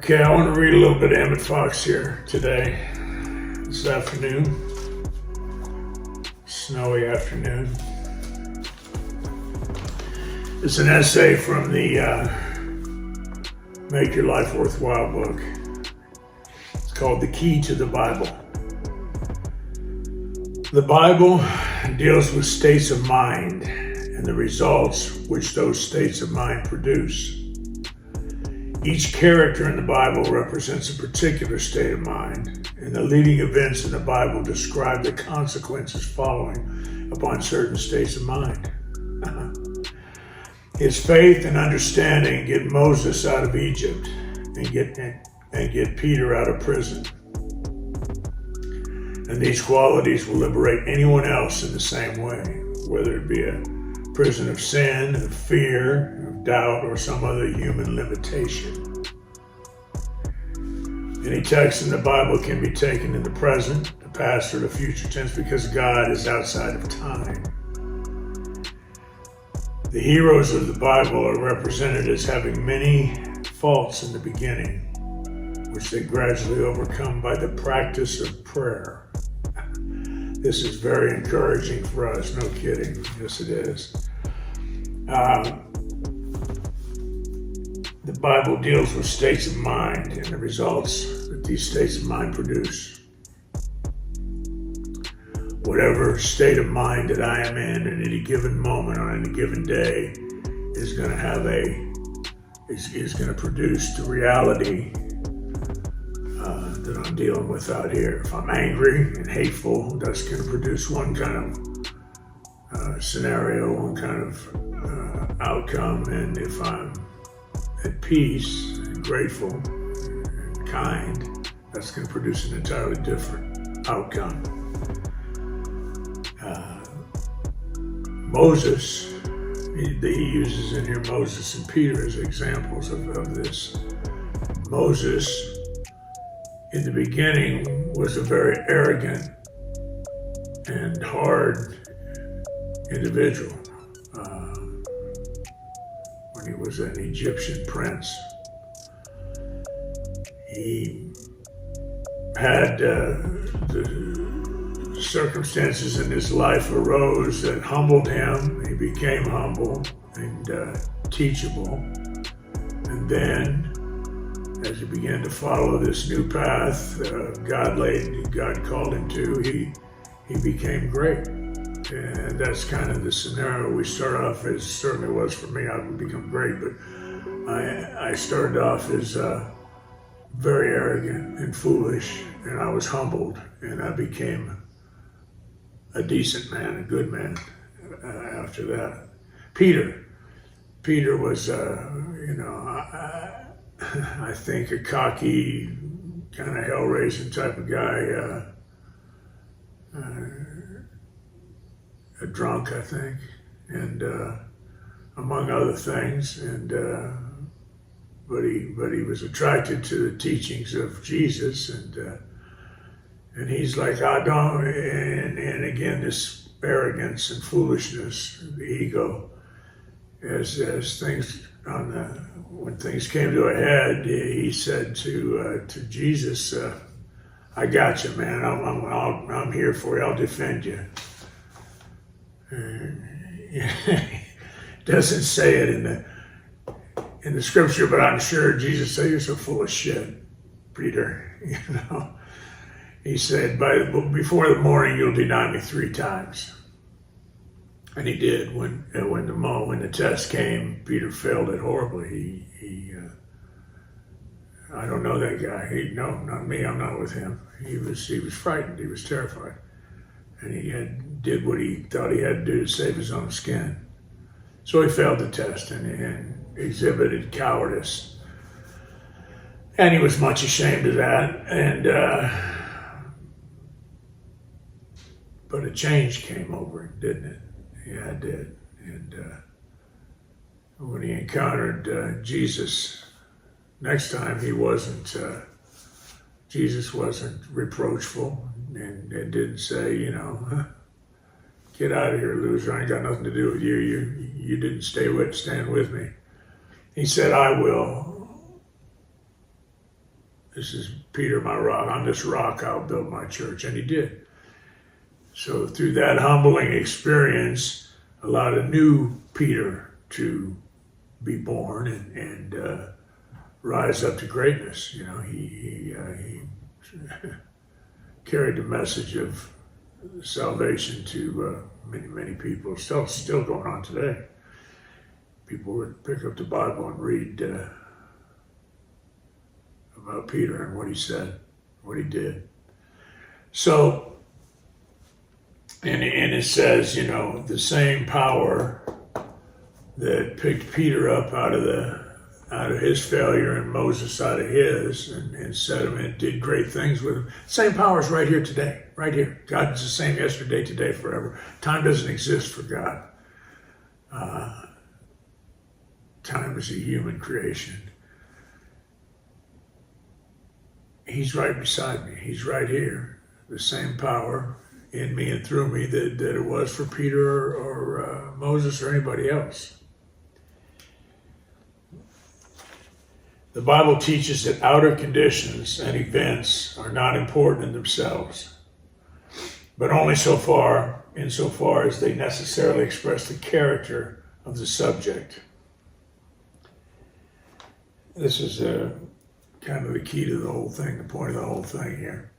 Okay, I want to read a little bit of Emmett Fox here today, this afternoon, snowy afternoon. It's an essay from the Make Your Life Worthwhile book. It's called The Key to the Bible. The Bible deals with states of mind and the results which those states of mind produce. Each character in the Bible represents a particular state of mind, and the leading events in the Bible describe the consequences following upon certain states of mind. His faith and understanding get Moses out of Egypt and get Peter out of prison. And these qualities will liberate anyone else in the same way, whether it be a prison of sin, of fear, of doubt, or some other human limitation. Any text in the Bible can be taken in the present, the past, or the future tense because God is outside of time. The heroes of the Bible are represented as having many faults in the beginning, which they gradually overcome by the practice of prayer. This is very encouraging for us, no kidding. Yes, it is. The Bible deals with states of mind and the results that these states of mind produce. Whatever state of mind that I am in at any given moment on any given day is going to produce the reality that I'm dealing with out here. If I'm angry and hateful, that's going to produce one kind of scenario, one kind of outcome. And if I'm at peace and grateful and kind, that's going to produce an entirely different outcome. Moses, he uses in here Moses and Peter as examples of this. Moses, in the beginning, was a very arrogant and hard individual when he was an Egyptian prince. He had the circumstances in his life arose that humbled him. He became humble and teachable. And then, as he began to follow this new path God called him to, he became great. And that's kind of the scenario we start off as. Certainly was for me. I would become great, but I started off as very arrogant and foolish, and I was humbled, and I became a decent man, a good man after that. Peter was, I think a cocky, kind of hell-raising type of guy, a drunk, I think, and among other things. And but he was attracted to the teachings of Jesus, and he's like, I don't. And again, this arrogance and foolishness, the ego, as things when things came to a head, he said to Jesus, "I got you, man. I'm here for you. I'll defend you." Doesn't say it in the scripture, but I'm sure Jesus said, "You're so full of shit, Peter." He said, "Before the morning, you'll deny me 3 times." And he did. When the test came, Peter failed it horribly. I don't know that guy. No, not me. I'm not with him. He was frightened. He was terrified, and he did what he thought he had to do to save his own skin. So he failed the test and exhibited cowardice, and he was much ashamed of that. And but a change came over him, didn't it? Yeah, it did. And when he encountered Jesus next time, Jesus wasn't reproachful and didn't say, get out of here, loser. I ain't got nothing to do with you. You didn't stand with me. He said, I will This is Peter, my rock. On this rock I'll build my church. And he did. So through that humbling experience, allowed a new Peter to be born and rise up to greatness. You know, he carried the message of salvation to many people. Still going on today. People would pick up the Bible and read about Peter and what he said, what he did. So, and it says, you know, the same power that picked Peter up out of his failure and Moses out of his and set him and did great things with him. Same power is right here today, right here. God is the same yesterday, today, forever. Time doesn't exist for God. Time is a human creation. He's right beside me. He's right here. The same power in me and through me that it was for Peter or Moses or anybody else. The Bible teaches that outer conditions and events are not important in themselves, but only insofar as they necessarily express the character of the subject. This is kind of the key to the whole thing, the point of the whole thing here.